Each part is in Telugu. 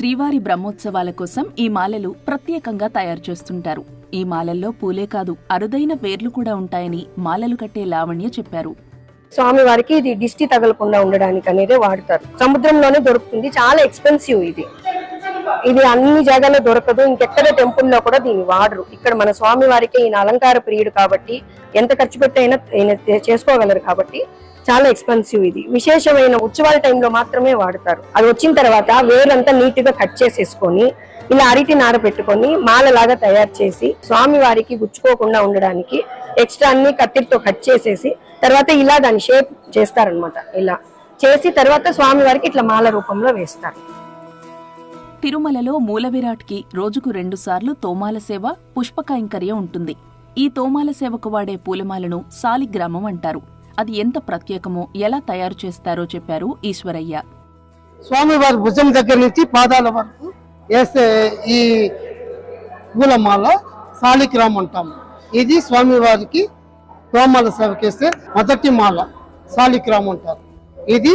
శ్రీవారి బ్రహ్మోత్సవాల కోసం ఈ మాలలు ప్రత్యేకంగా తయారు చేస్తుంటారు. ఈ మాలల్లో పూలే కాదు, అరుదైన పేర్లు కూడా ఉంటాయని మాలలు కట్టే లావణ్య చెప్పారు. స్వామివారికి ఇది దిష్టి తగలకుండా ఉండడానికి అనేది వాడతారు. సముద్రంలోనే దొరుకుతుంది, చాలా ఎక్స్పెన్సివ్ ఇది అన్ని జాగాల్లో దొరకదు, ఇంకెక్కడ టెంపుల్లో కూడా దీన్ని వాడరు. ఇక్కడ మన స్వామివారికి ఈయన అలంకార ప్రియుడు కాబట్టి ఎంత ఖర్చు పెట్టి అయినా చేసుకోగలరు కాబట్టి చాలా ఎక్స్పెన్సివ్. ఇది విశేషమైన ఉత్సవాల టైంలో మాత్రమే వాడతారు. అది వచ్చిన తర్వాత వేరంతా నీట్ గా కట్ చేసేసుకొని ఇలా అరటి నార పెట్టుకొని మాలలాగా తయారు చేసి స్వామివారికి గుచ్చుకోకుండా ఉండడానికి ఎక్స్ట్రా అన్ని కత్తిరితో కట్ చేసేసి తర్వాత ఇలా దాన్ని షేప్ చేస్తారనమాట. ఇలా చేసి తర్వాత స్వామివారికి ఇట్లా మాల రూపంలో వేస్తారు. తిరుమలలో మూల విరాట్కి రోజుకు 2 సార్లు తోమాల సేవ, పుష్ప కైంకర్యం ఉంటుంది. ఈ తోమాల సేవకు వాడే పూలమాలను సాలిగ్రామం అంటారు. అది ఎంత ప్రత్యేకమో, ఎలా తయారు చేస్తారో చెప్పారు ఈశ్వరయ్య. స్వామివారి భుజం దగ్గర నుంచి పాదాల వరకు వేసే ఈ పూలమాల సాలిగ్రామం అంటాము. ఇది స్వామివారికి తోమాల సేవకేస్తే మొదటి మాల సాలిగ్రామం అంటారు. ఇది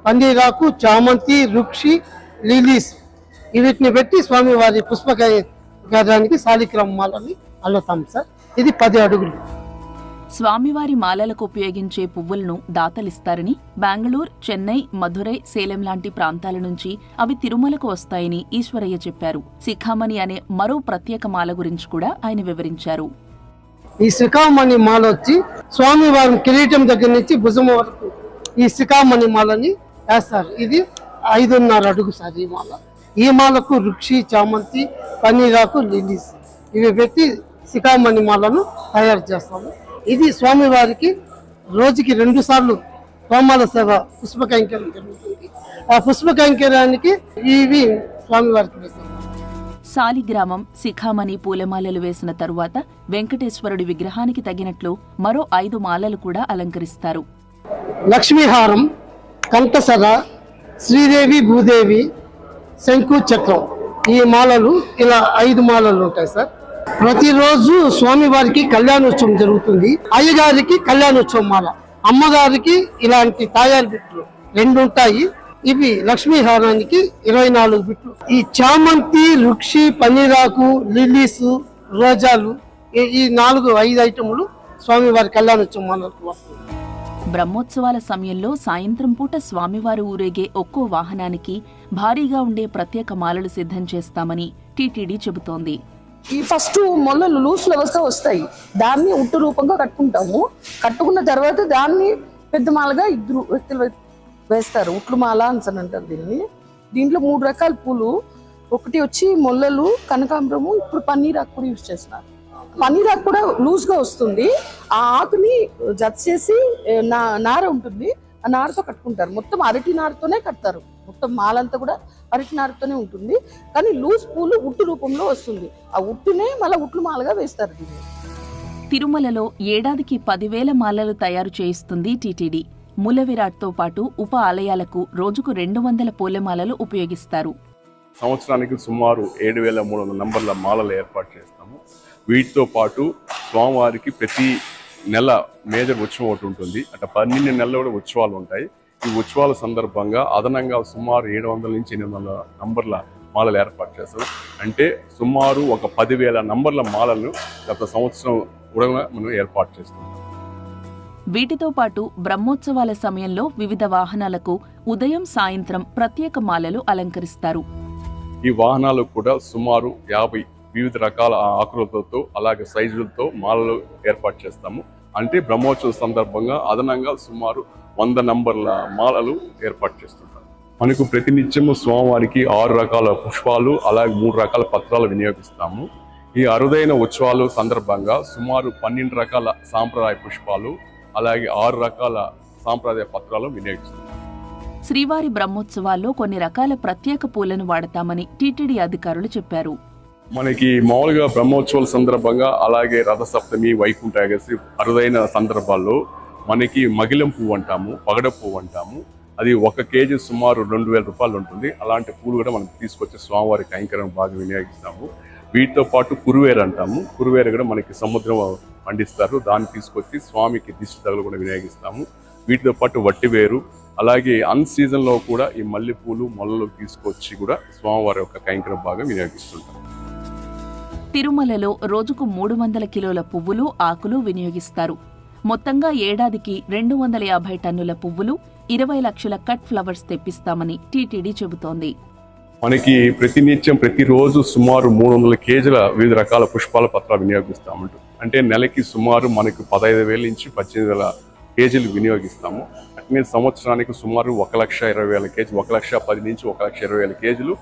పన్నీరాకు, చామంతి, రుక్షి, లిలీస్ వీటిని పెట్టి స్వామివారి పుష్పకార్యానికి సాలిగ్రామ మాలని అల్లుతాం సార్. ఇది 10 అడుగులు. స్వామివారి మాలలకు ఉపయోగించే పువ్వులను దాతలిస్తారని, బెంగళూరు, చెన్నై, మధురై, సేలం లాంటి ప్రాంతాల నుంచి అవి తిరుమలకు వస్తాయని ఈశ్వరయ్య చెప్పారు. శిఖామణి అనే మరో ప్రత్యేక మాల గురించి కూడా ఆయన వివరించారు. ఈ శిఖామణి మాల వచ్చి స్వామివారి కిరీటం దగ్గర నుంచి భుజం వరకు ఈ శిఖామణి మాలని వేస్తారు. ఇది 5.5 అడుగు సార్ ఈ మాల. ఈ మాలకు రుక్షి, చామంతి, పన్నీరాకు, లిలీస్ ఇవి పెట్టి శిఖామణి మాలను తయారు చేస్తాము. ఇది స్వామివారికి రోజుకి 2 సార్లు తోమాల సేవ, పుష్ప కైంకర్యం జరుగుతుంది. ఆ పుష్ప కైంకర్యానికి ఇవి స్వామివారికి వేస్తారు. సాలిగ్రామం, శిఖామణి పూలమాలలు వేసిన తరువాత వెంకటేశ్వరుడి విగ్రహానికి తగినట్లు మరో 5 మాలలు కూడా అలంకరిస్తారు. లక్ష్మీహారం, కంఠసర, శ్రీదేవి, భూదేవి, శంకు, చక్రం ఈ మాలలు ఇలా 5 మాలలు ఉంటాయి సార్. ప్రతిరోజు స్వామివారికి కళ్యాణోత్సవం జరుగుతుంది. అయ్యగారికి కళ్యాణోత్సవం మాల, అమ్మగారికి ఇలాంటి తాయారు బిట్లు 2 ఉంటాయి. ఇవి లక్ష్మీహారానికి 24 బిట్లు. ఈ చామంతి, రుక్షి, పన్నీరాకు, లిలీసు, రోజాలు ఈ 4-5 ఐటములు స్వామివారి కళ్యాణోత్సవం మాలకు వస్తుంది. బ్రహ్మోత్సవాల సమయంలో సాయంత్రం పూట స్వామివారు ఊరేగే ఒక్కో వాహనానికి భారీగా ఉండే ప్రత్యేక మాలలు సిద్ధం చేస్తామని టీటీడీ చెబుతోంది. ఈ ఫస్ట్ మొల్లలు లూస్ ఫ్లవర్స్ వస్తాయి, దాన్ని ఉట్టు రూపంగా కట్టుకుంటాము. కట్టుకున్న తర్వాత దాన్ని పెద్ద మాలగా 2 వ్యక్తులు వేస్తారు. ఉట్లు మాల అని అంటారు దీన్ని. దీంట్లో 3 రకాల పూలు, ఒకటి వచ్చి మొల్లలు, కనకాంబరము, ఇప్పుడు పన్నీరాకు కూడా యూజ్ చేస్తున్నారు. పన్నీరాకు కూడా లూజ్ గా వస్తుంది. ఆ ఆకుని జత చేసి నార ఉంటుంది, ఆ నారతో కట్టుకుంటారు. మొత్తం అరటి నారతోనే కడతారు. మొత్తం మాలంతా కూడా అరటి నారతోనే ఉంటుంది. కానీ లూజ్ పూలు ఉట్టు రూపంలో వస్తుంది. ఆ ఉట్టునే మళ్ళీ ఉట్లు మాలగా వేస్తారు దీన్ని. తిరుమలలో ఏడాదికి 10,000 మాలలు తయారు చేయిస్తుంది టీటీడీ. మూల విరాట్తో పాటు ఉప ఆలయాలకు రోజుకు 200 పూలమాలలు ఉపయోగిస్తారు. సంవత్సరానికి సుమారు 7,300 నంబర్ల మాలలు ఏర్పాటు చేస్తాము. వీటితో పాటు స్వామివారికి ప్రతి నెల మేజర్ ఉత్సవం ఒకటి ఉంటుంది. అట్లా 12 నెలలు కూడా ఉత్సవాలు ఉంటాయి. ఈ ఉత్సవాల సందర్భంగా అదనంగా సుమారు 700 నుంచి 800 నంబర్ల మాలలు ఏర్పాటు చేస్తారు. అంటే సుమారు ఒక 10,000 నంబర్ల మాలలు గత సంవత్సరం కూడా మనం ఏర్పాటు చేస్తున్నాం. వీటితో పాటు బ్రహ్మోత్సవాల సమయంలో వివిధ వాహనాలకు ఉదయం, సాయంత్రం ప్రత్యేక మాలలు అలంకరిస్తారు. ఈ వాహనాలకు కూడా సుమారు 50 వివిధ రకాల ఆకృతులతో అలాగే సైజులతో మాలలు ఏర్పాటు చేస్తాము. అంటే బ్రహ్మోత్సవం సందర్భంగా అదనంగా సుమారు 100 నంబర్ల మాలలు ఏర్పాటు చేస్తుంటారు. మనకు ప్రతినిత్యము స్వామివారికి 6 రకాల పుష్పాలు అలాగే 3 రకాల పత్రాలు వినియోగిస్తాము. ఈ అరుదైన ఉత్సవాలు సందర్భంగా సుమారు 12 రకాల సాంప్రదాయ పుష్పాలు అలాగే 6 రకాల సాంప్రదాయ పత్రాలు వినియోగిస్తాము. శ్రీవారి బ్రహ్మోత్సవాల్లో కొన్ని రకాల ప్రత్యేక పూలను వాడతామని టీటీడీ అధికారులు చెప్పారు. మనకి మామూలుగా బ్రహ్మోత్సవాల సందర్భంగా అలాగే రథసప్తమి, వైకుంఠ ఏకాదశి అరుదైన సందర్భాల్లో మనకి మగిలం పువ్వు అంటాము, పగడ పువ్వు అంటాము. అది 1 కేజీ సుమారు 2,000 రూపాయలు ఉంటుంది. అలాంటి పూలు కూడా మనం తీసుకొచ్చి స్వామివారి కైంకర్యం బాగా వినియోగిస్తాము. వీటితో పాటు కురువేరు అంటాము. కురువేరు కూడా మనకి సముద్రం పండిస్తారు. దాన్ని తీసుకొచ్చి స్వామికి దిష్టి తగలు కూడా వినియోగిస్తాము. వీటితో పాటు వట్టివేరు, అలాగే అన్ సీజన్లో కూడా ఈ మల్లెపూలు మొలలు తీసుకొచ్చి కూడా స్వామివారి యొక్క కైంకర్య భాగం వినియోగిస్తుంటారు. తిరుమలలో రోజుకు 300 కిలోల పువ్వులు, ఆకులు వినియోగిస్తారు. మొత్తంగా ఏడాదికి 250 టన్నుల పువ్వులు, 20 లక్షల కట్ ఫ్లవర్స్ తెప్పిస్తామని టీటీడీ చెబుతోంది. మనకి ప్రతినిత్యం ప్రతిరోజు సుమారు 300 కేజీల వివిధ రకాల పుష్పాల పత్రాలు వినియోగిస్తామంటూ. అంటే నెలకి సుమారు మనకు 15,000 నుంచి 18,000 కేజీలు వినియోగిస్తాము. అట్నే సంవత్సరానికి సుమారు 1,20,000 కేజీలు, 1,10,000 నుంచి 1,20,000 కేజీలు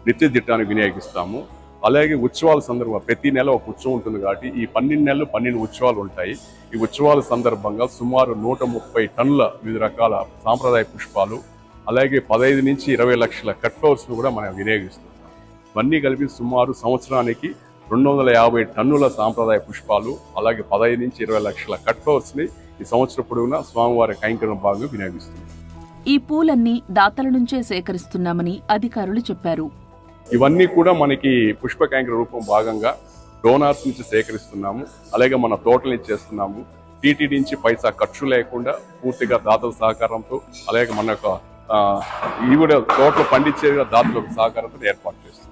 నిత్య దిట్టాన్ని వినియోగిస్తాము. అలాగే ఉత్సవాల సందర్భంగా ప్రతి నెల ఒక ఉత్సవం ఉంటుంది కాబట్టి ఈ 12 నెలలు 12 ఉత్సవాలు ఉంటాయి. ఈ ఉత్సవాల సందర్భంగా సుమారు 130 టన్నుల వివిధ రకాల సాంప్రదాయ పుష్పాలు, అలాగే 15 నుంచి 20 లక్షల కట్ ఫ్లవర్స్ కూడా మనం వినియోగిస్తున్నాం. ఇవన్నీ కలిపి సుమారు సంవత్సరానికి 250 టన్నుల సాంప్రదాయ పుష్పాలు, అలాగే 15 నుంచి 20 లక్షల కట్ ఫ్లవర్స్ ని ఈ సంవత్సరం పొడవునా స్వామివారి కైంకర్య భాగంగా వినియోగిస్తున్నాం. ఈ పూలన్నీ దాతల నుంచే సేకరిస్తున్నామని అధికారులు చెప్పారు. ఇవన్నీ కూడా మనకి పుష్ప కైంకర్య రూపం భాగంగా డోనార్స్ నుంచి సేకరిస్తున్నాము. అలాగే మన తోటల నుంచి చేస్తున్నాము. టీటీడీ నుంచి పైసా ఖర్చు లేకుండా పూర్తిగా దాతల సహకారంతో, అలాగే మన యొక్క ఇవి కూడా తోటలు పండించే దాతల సహకారంతో ఏర్పాటు చేస్తాం.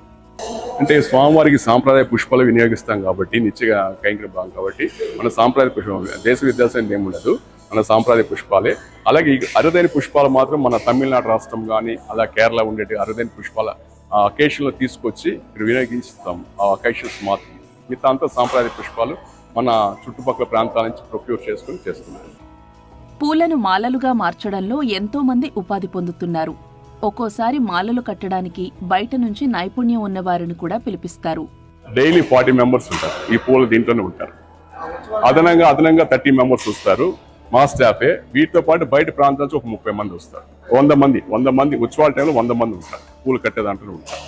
అంటే స్వామివారికి సాంప్రదాయ పుష్పాలు వినియోగిస్తాం కాబట్టి నిత్య కైంకర్య భాగం కాబట్టి మన సాంప్రదాయ పుష్పం దేశ విదేశం ఏముండదు, మన సాంప్రదాయ పుష్పాలే. అలాగే ఈ అరుదైన పుష్పాలు మాత్రం మన తమిళనాడు రాష్ట్రం కానీ అలా కేరళ ఉండేటి అరుదైన పుష్పాల అకేషన్లో తీసుకొచ్చి ఇక్కడ వినియోగిస్తాం. ఆ అకేషన్స్ మాత్రం మిగతా అంతా సాంప్రదాయ పుష్పాలు మన చుట్టుపక్కల ప్రాంతాల నుంచి ప్రొక్యూర్ చేసుకుని చేస్తున్నాం. పూలను మాలలుగా మార్చడంలో ఎంతో మంది ఉపాధి పొందుతున్నారు. ఒక్కోసారి మాలలు కట్టడానికి బయట నుంచి నైపుణ్యం ఉన్నవారిని కూడా పిలిపిస్తారు. డైలీ 40 మెంబర్స్ ఉంటారు. ఈ పూలు దీంట్లోనే ఉంటారు. అదనంగా 30 మెంబర్స్ వస్తారు. మా స్టాఫే. వీటితో పాటు బయట ప్రాంతాల నుంచి ఒక 30 మంది వస్తారు. 100 మంది ఉత్సవాల టైంలో 100 మంది ఉంటారు. పూలు కట్టే దాంట్లో ఉంటారు.